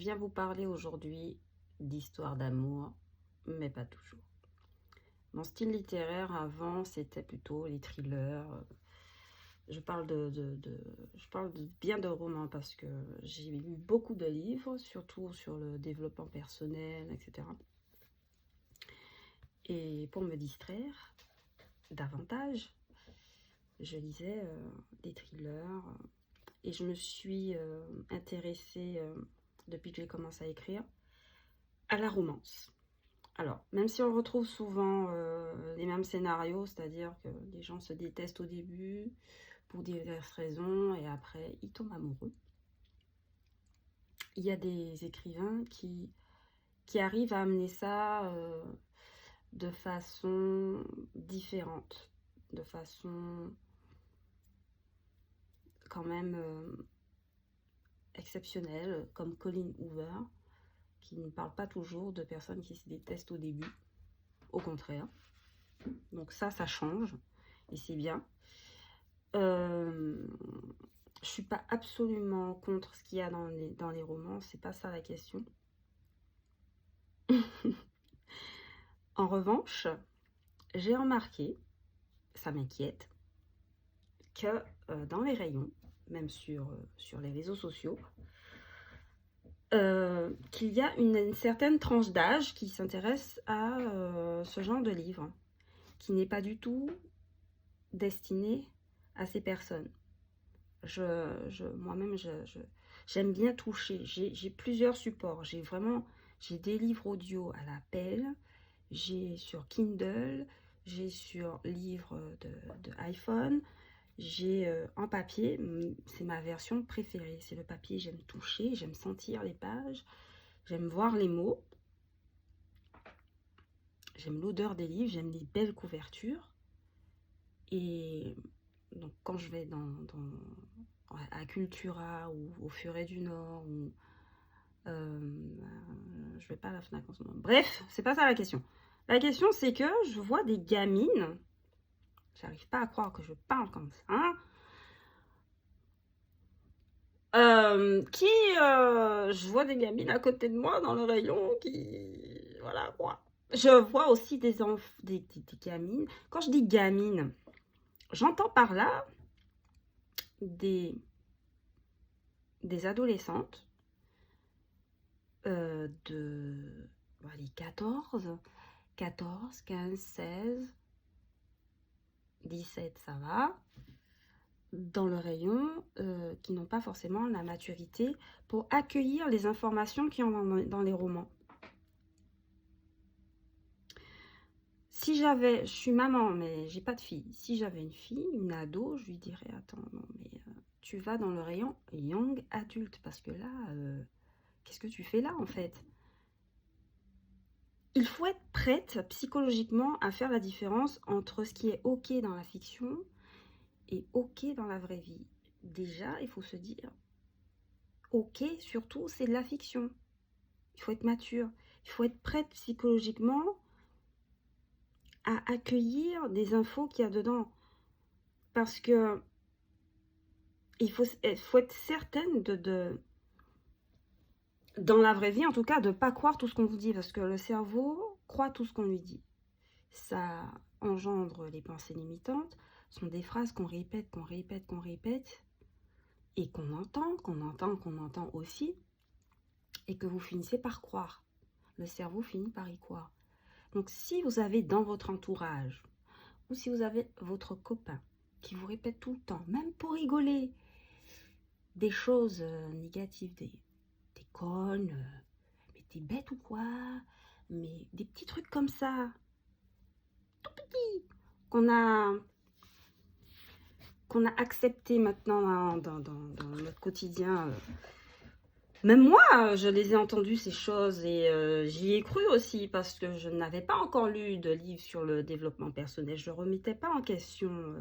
viens vous parler aujourd'hui d'histoire d'amour, mais pas toujours. Mon style littéraire avant, c'était plutôt les thrillers. Je parle bien de romans parce que j'ai lu beaucoup de livres, surtout sur le développement personnel, etc. Et pour me distraire davantage, je lisais des thrillers et je me suis intéressée, depuis que j'ai commencé à écrire, à la romance. Alors, même si on retrouve souvent les mêmes scénarios, c'est-à-dire que les gens se détestent au début pour diverses raisons et après ils tombent amoureux, il y a des écrivains qui arrivent à amener ça de façon différente, de façon quand même exceptionnelle, comme Colleen Hoover, qui ne parle pas toujours de personnes qui se détestent au début, au contraire. Donc ça change et c'est bien. Je suis pas absolument contre ce qu'il y a dans les romans, c'est pas ça la question. En revanche, j'ai remarqué, ça m'inquiète, que dans les rayons, même sur les réseaux sociaux, qu'il y a une certaine tranche d'âge qui s'intéresse à ce genre de livre, qui n'est pas du tout destiné à ces personnes. Moi-même, j'aime bien toucher. J'ai plusieurs supports. J'ai des livres audio à la pelle, j'ai sur Kindle, j'ai sur livre de iPhone, j'ai en papier. C'est ma version préférée. C'est le papier. J'aime toucher, j'aime sentir les pages, j'aime voir les mots, j'aime l'odeur des livres, j'aime les belles couvertures. Et donc, quand je vais à Cultura ou au Furet du Nord, ou je vais pas à la Fnac en ce moment. Bref, c'est pas ça la question. La question, c'est que je vois des gamines, j'arrive pas à croire que je parle comme ça, je vois des gamines à côté de moi dans le rayon voilà quoi. Je vois aussi des gamines. Quand je dis gamines, j'entends par là des adolescentes de allez, 14, 15, 16, 17, ça va, dans le rayon, qui n'ont pas forcément la maturité pour accueillir les informations qu'il y en a dans les romans. Si j'avais, je suis maman, mais j'ai pas de fille. Si j'avais une fille, une ado, je lui dirais, attends, non, mais tu vas dans le rayon young adulte, parce que là, qu'est-ce que tu fais là, en fait? Il faut être prête psychologiquement à faire la différence entre ce qui est OK dans la fiction et OK dans la vraie vie. Déjà, il faut se dire, OK, surtout, c'est de la fiction. Il faut être mature. Il faut être prête psychologiquement à accueillir des infos qu'il y a dedans. Parce que il faut être certaine dans la vraie vie, en tout cas, de ne pas croire tout ce qu'on vous dit. Parce que le cerveau croit tout ce qu'on lui dit. Ça engendre les pensées limitantes. Ce sont des phrases qu'on répète, et qu'on entend aussi, et que vous finissez par croire. Le cerveau finit par y croire. Donc, si vous avez dans votre entourage, ou si vous avez votre copain qui vous répète tout le temps, même pour rigoler, des choses négatives, des connes, mais t'es bête ou quoi? Mais des petits trucs comme ça, tout petits, qu'on a accepté maintenant dans notre quotidien. Même moi, je les ai entendus, ces choses, et j'y ai cru aussi, parce que je n'avais pas encore lu de livre sur le développement personnel. Je ne remettais pas en question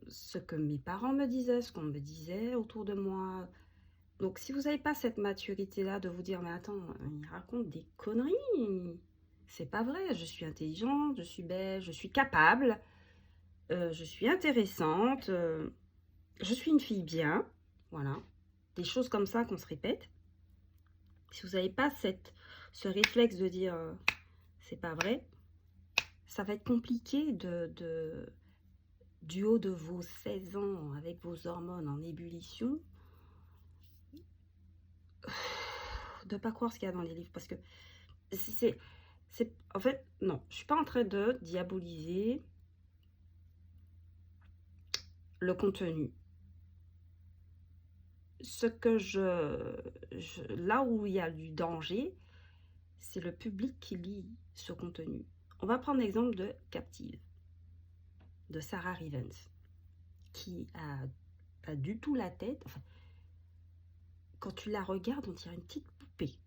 ce que mes parents me disaient, ce qu'on me disait autour de moi. Donc, si vous n'avez pas cette maturité-là de vous dire, mais attends, il raconte des conneries, c'est pas vrai, je suis intelligente, je suis belle, je suis capable, je suis intéressante, je suis une fille bien, voilà. des choses comme ça qu'on se répète, si vous n'avez pas ce réflexe de dire c'est pas vrai, ça va être compliqué du haut de vos 16 ans, avec vos hormones en ébullition, de ne pas croire ce qu'il y a dans les livres. Parce que en fait, non, je ne suis pas en train de diaboliser le contenu. Ce que là où il y a du danger, c'est le public qui lit ce contenu. On va prendre l'exemple de Captive, de Sarah Rivens, qui a pas du tout la tête. Enfin, quand tu la regardes, on dirait une petite poupée.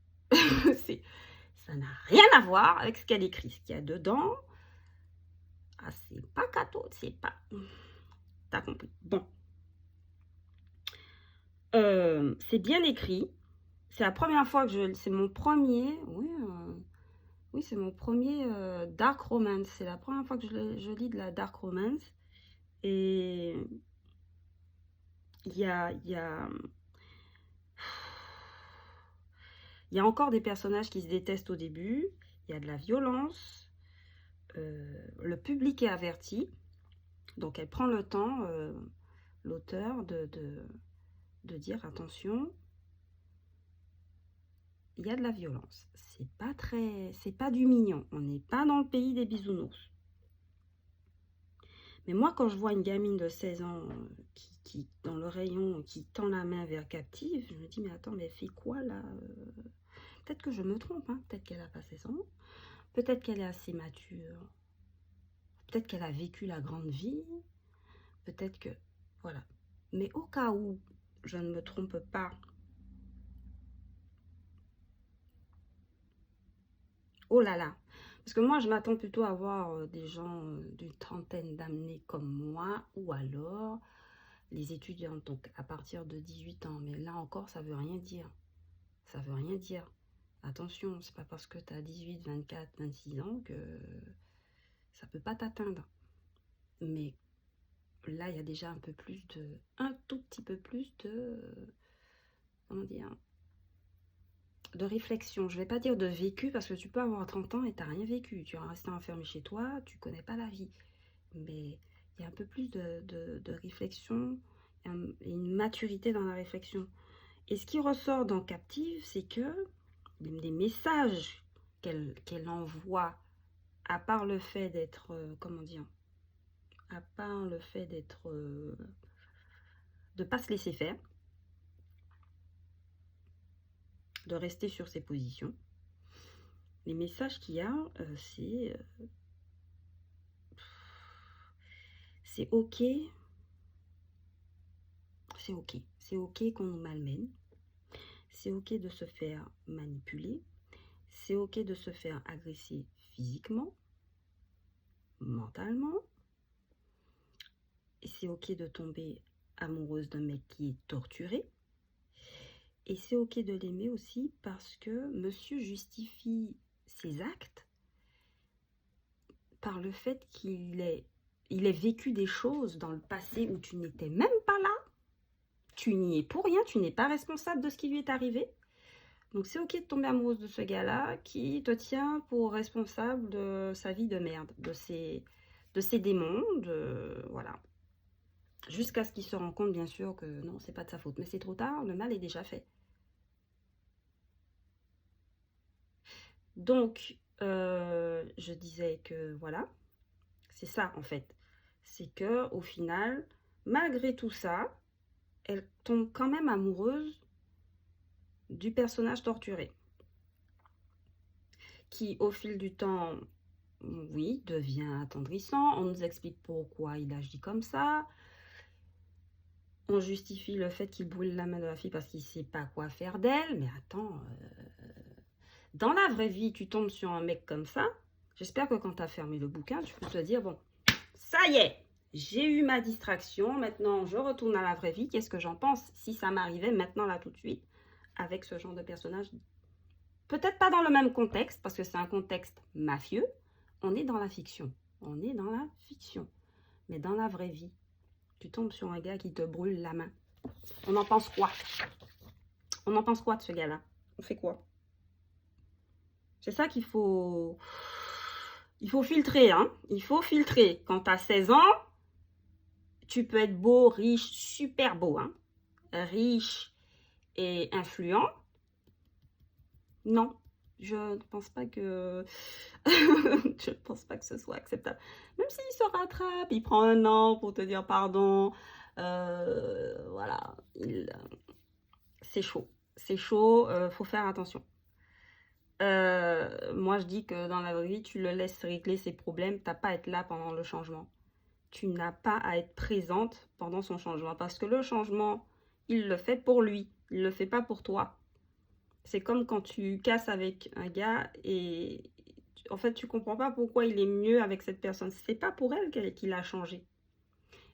Ça n'a rien à voir avec ce qu'elle écrit. Ce qu'il y a dedans, ah, c'est pas cadeau, c'est pas... T'as compris. Bon. C'est bien écrit. C'est la première fois que c'est mon premier... Oui, c'est mon premier dark romance. C'est la première fois que je lis de la dark romance. Et il y a encore des personnages qui se détestent au début. Il y a de la violence. Le public est averti. Donc elle prend le temps, l'auteur, de dire attention, il y a de la violence. C'est pas du mignon. On n'est pas dans le pays des bisounours. Mais moi, quand je vois une gamine de 16 ans qui dans le rayon, qui tend la main vers Captive, je me dis, mais attends, mais elle fait quoi là? Peut-être que je me trompe, hein. Peut-être qu'elle a pas 16 ans. Peut-être qu'elle est assez mature. Peut-être qu'elle a vécu la grande vie. Peut-être que... Voilà. Mais au cas où je ne me trompe pas, oh là là, parce que moi je m'attends plutôt à voir des gens d'une trentaine d'années comme moi, ou alors les étudiantes, donc à partir de 18 ans. Mais là encore, ça veut rien dire. Ça veut rien dire. Attention, c'est pas parce que tu as 18, 24, 26 ans que ça peut pas t'atteindre. Mais là, il y a déjà un tout petit peu plus de, comment dire, de réflexion. Je vais pas dire de vécu, parce que tu peux avoir 30 ans et tu n'as rien vécu. Tu vas rester enfermé chez toi, tu connais pas la vie. Mais il y a un peu plus de réflexion et une maturité dans la réflexion. Et ce qui ressort dans Captive, c'est que les messages qu'elle envoie, à part le fait d'être, comment dire, à part le fait d'être, de pas se laisser faire, de rester sur ses positions, les messages qu'il y a, c'est ok, c'est ok qu'on nous malmène, c'est ok de se faire manipuler, c'est ok de se faire agresser physiquement, mentalement, et c'est ok de tomber amoureuse d'un mec qui est torturé, et c'est ok de l'aimer aussi parce que monsieur justifie ses actes par le fait qu'il ait vécu des choses dans le passé où tu n'étais même pas là, tu n'y es pour rien, tu n'es pas responsable de ce qui lui est arrivé. Donc c'est ok de tomber amoureuse de ce gars-là qui te tient pour responsable de sa vie de merde, de ses démons, voilà. Jusqu'à ce qu'il se rende compte, bien sûr, que non, c'est pas de sa faute. Mais c'est trop tard, le mal est déjà fait. Donc, je disais que, voilà, c'est ça, en fait. C'est que au final, malgré tout ça, elle tombe quand même amoureuse du personnage torturé. Qui, au fil du temps, oui, devient attendrissant. On nous explique pourquoi il agit comme ça. On justifie le fait qu'il brûle la main de la fille parce qu'il ne sait pas quoi faire d'elle. Mais attends, dans la vraie vie, tu tombes sur un mec comme ça. J'espère que quand tu as fermé le bouquin, tu peux te dire, bon, ça y est, j'ai eu ma distraction. Maintenant, je retourne à la vraie vie. Qu'est-ce que j'en pense si ça m'arrivait maintenant, là, tout de suite, avec ce genre de personnage? Peut-être pas dans le même contexte, parce que c'est un contexte mafieux. On est dans la fiction. On est dans la fiction. Mais dans la vraie vie, tu tombes sur un gars qui te brûle la main. On en pense quoi? On en pense quoi de ce gars-là? On fait quoi? C'est ça qu'il faut... Il faut filtrer, hein. Il faut filtrer. Quand tu as 16 ans, tu peux être beau, riche, super beau, hein. Riche et influent. Non, je ne pense pas que... je ne pense pas que ce soit acceptable. Même s'il se rattrape, il prend un an pour te dire pardon. Voilà, c'est chaud. C'est chaud, faut faire attention. Moi, je dis que dans la vraie vie, tu le laisses régler ses problèmes. Tu n'as pas à être là pendant le changement. Tu n'as pas à être présente pendant son changement. Parce que le changement, il le fait pour lui. Il ne le fait pas pour toi. C'est comme quand tu casses avec un gars et en fait, tu comprends pas pourquoi il est mieux avec cette personne. C'est pas pour elle qu'il a changé.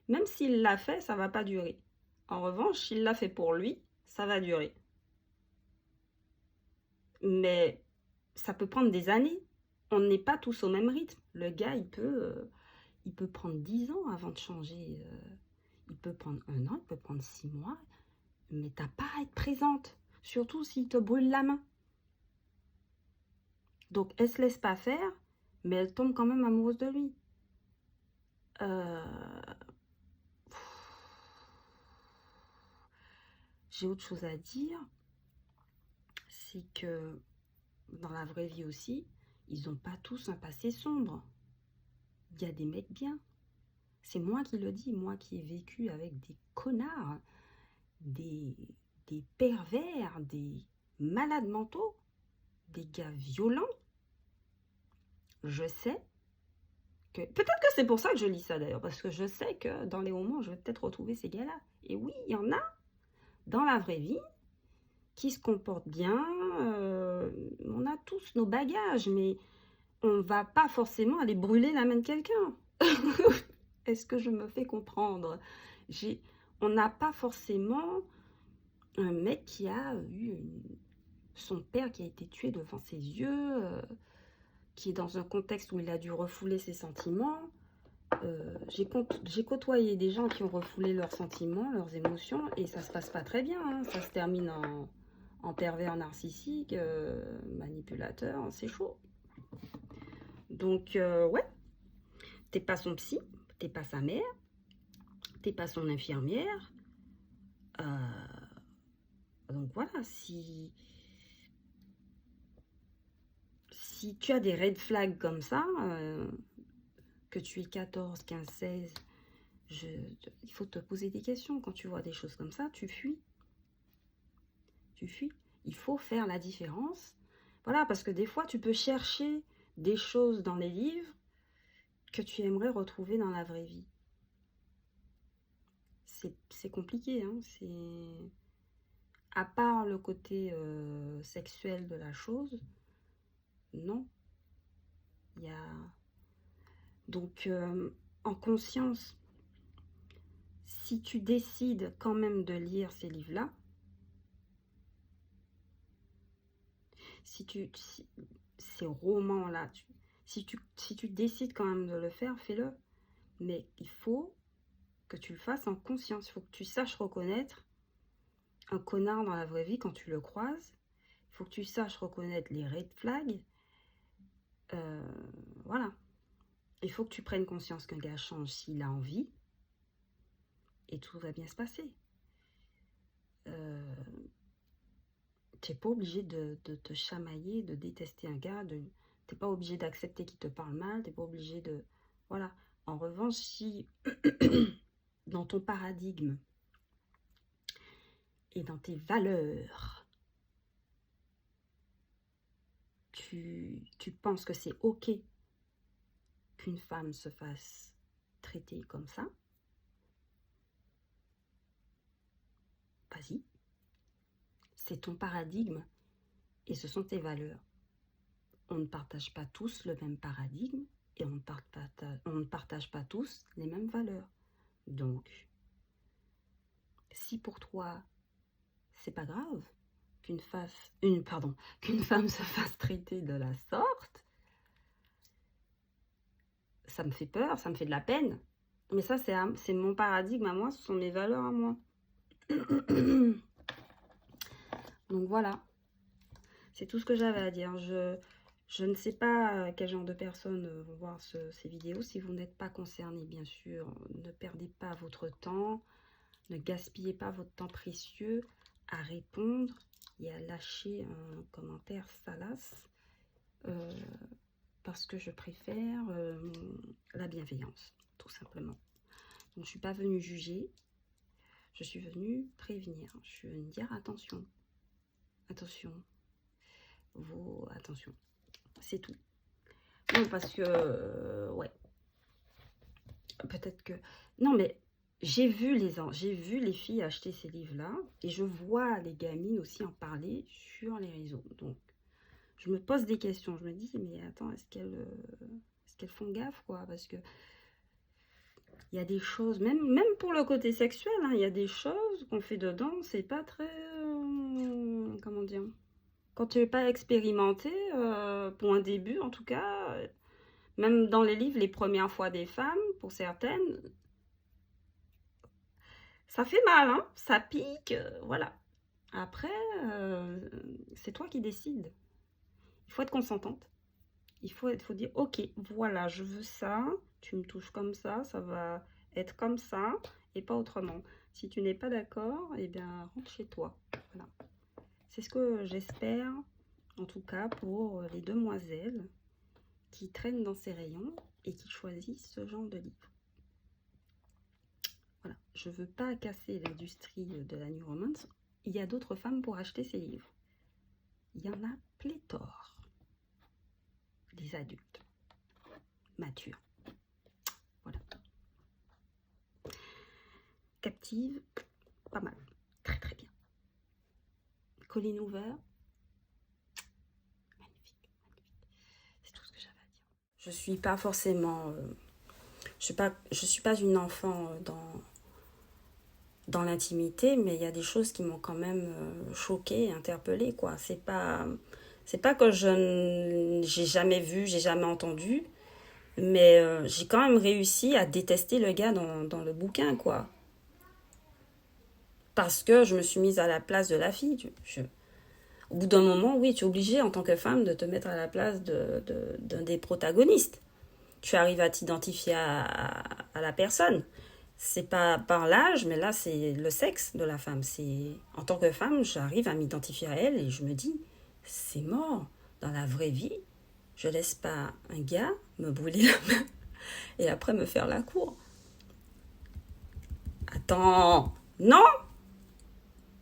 Même s'il l'a fait, ça va pas durer. En revanche, s'il l'a fait pour lui, ça va durer. Mais ça peut prendre des années. On n'est pas tous au même rythme. Le gars, il peut prendre 10 ans avant de changer. Il peut prendre 1 an, il peut prendre 6 mois. Mais t'as pas à être présente. Surtout s'il te brûle la main. Donc, elle se laisse pas faire, mais elle tombe quand même amoureuse de lui. J'ai autre chose à dire. C'est que dans la vraie vie aussi, ils n'ont pas tous un passé sombre. Il y a des mecs bien. C'est moi qui le dis, moi qui ai vécu avec des connards, des pervers, des malades mentaux, des gars violents. Je sais que... Peut-être que c'est pour ça que je lis ça d'ailleurs, parce que je sais que dans les romans, je vais peut-être retrouver ces gars-là. Et oui, il y en a dans la vraie vie qui se comportent bien. On a tous nos bagages, mais on va pas forcément aller brûler la main de quelqu'un. Est-ce que je me fais comprendre? On n'a pas forcément un mec qui a eu son père qui a été tué devant ses yeux, qui est dans un contexte où il a dû refouler ses sentiments. J'ai côtoyé des gens qui ont refoulé leurs sentiments, leurs émotions, et ça se passe pas très bien, hein. Ça se termine en pervers narcissique, manipulateur, c'est chaud. Donc, ouais, t'es pas son psy, t'es pas sa mère, t'es pas son infirmière. Donc voilà, si tu as des red flags comme ça, que tu es 14, 15, 16, il faut te poser des questions. Quand tu vois des choses comme ça, tu fuis. Tu fuis. Il faut faire la différence. Voilà, parce que des fois, tu peux chercher des choses dans les livres que tu aimerais retrouver dans la vraie vie. C'est compliqué, hein. C'est... À part le côté sexuel de la chose, non. Il y a... Donc, en conscience, si tu décides quand même de lire ces livres-là, ces romans-là, si tu décides quand même de le faire, fais-le. Mais il faut que tu le fasses en conscience. Il faut que tu saches reconnaître un connard dans la vraie vie quand tu le croises. Il faut que tu saches reconnaître les red flags. Voilà. Il faut que tu prennes conscience qu'un gars change s'il a envie. Et tout va bien se passer. Tu n'es pas obligé de te chamailler, de détester un gars. Tu n'es pas obligé d'accepter qu'il te parle mal. Tu n'es pas obligé de... Voilà. En revanche, si dans ton paradigme et dans tes valeurs, tu penses que c'est OK qu'une femme se fasse traiter comme ça, vas-y. C'est ton paradigme et ce sont tes valeurs. On ne partage pas tous le même paradigme et on ne partage pas tous les mêmes valeurs. Donc, si pour toi, c'est pas grave qu'une femme se fasse traiter de la sorte, ça me fait peur, ça me fait de la peine. Mais ça, c'est mon paradigme à moi, ce sont mes valeurs à moi. Donc voilà, c'est tout ce que j'avais à dire. Je ne sais pas quel genre de personnes vont voir ces vidéos. Si vous n'êtes pas concerné, bien sûr, ne perdez pas votre temps. Ne gaspillez pas votre temps précieux à répondre et à lâcher un commentaire salace. Parce que je préfère la bienveillance, tout simplement. Donc, je ne suis pas venue juger. Je suis venue prévenir. Je suis venue dire attention. Attention. Attention. C'est tout. Non, parce que, ouais. Peut-être que... Non, mais j'ai vu les filles acheter ces livres-là. Et je vois les gamines aussi en parler sur les réseaux. Donc, je me pose des questions. Je me dis, mais attends, est-ce qu'elles font gaffe, quoi? Parce que il y a des choses, même pour le côté sexuel, hein, il y a des choses qu'on fait dedans, c'est pas très... comment dire? Quand tu n'es pas expérimenté, pour un début en tout cas, même dans les livres, les premières fois des femmes, pour certaines, ça fait mal, hein, ça pique, voilà. Après, c'est toi qui décides. Il faut être consentante. Il faut dire, ok, voilà, je veux ça, tu me touches comme ça va être comme ça et pas autrement. Si tu n'es pas d'accord, eh bien, rentre chez toi. Voilà. C'est ce que j'espère, en tout cas, pour les demoiselles qui traînent dans ces rayons et qui choisissent ce genre de livre. Voilà. Je ne veux pas casser l'industrie de la New Romance. Il y a d'autres femmes pour acheter ces livres. Il y en a pléthore. Des adultes matures. Voilà. Captive, pas mal. Très très bien. Colline Hoover. Magnifique, magnifique. C'est tout ce que j'avais à dire. Je suis pas forcément... je suis pas une enfant dans l'intimité, mais il y a des choses qui m'ont quand même choquée, interpellée, quoi. C'est pas que j'ai jamais vu, j'ai jamais entendu, mais j'ai quand même réussi à détester le gars dans le bouquin, quoi. Parce que je me suis mise à la place de la fille. Au bout d'un moment, oui, tu es obligée en tant que femme de te mettre à la place d'un des protagonistes. Tu arrives à t'identifier à la personne. C'est pas par l'âge, mais là, c'est le sexe de la femme. En tant que femme, j'arrive à m'identifier à elle et je me dis, c'est mort. Dans la vraie vie, je laisse pas un gars me brûler la main et après me faire la cour. Attends, non?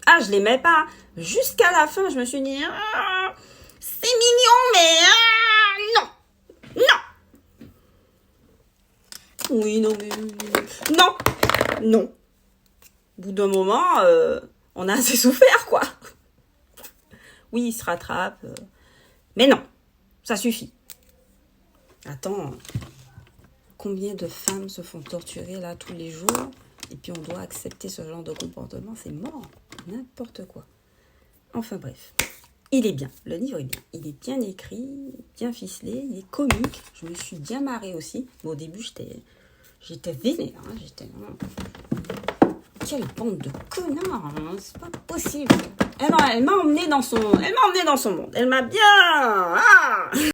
Ah, je l'aimais pas. Jusqu'à la fin, je me suis dit, ah, c'est mignon, mais non, non. Oui, non, mais non, non. Au bout d'un moment, on a assez souffert, quoi. Oui, il se rattrape, mais non, ça suffit. Attends, combien de femmes se font torturer là tous les jours et puis on doit accepter ce genre de comportement, c'est mort, n'importe quoi. Enfin bref, il est bien, le livre est bien. Il est bien écrit, bien ficelé, il est comique. Je me suis bien marrée aussi. Mais au début, j'étais vénère. Hein, quelle bande de connards, hein, c'est pas possible. Elle m'a emmenée dans son monde. Elle m'a bien... Ah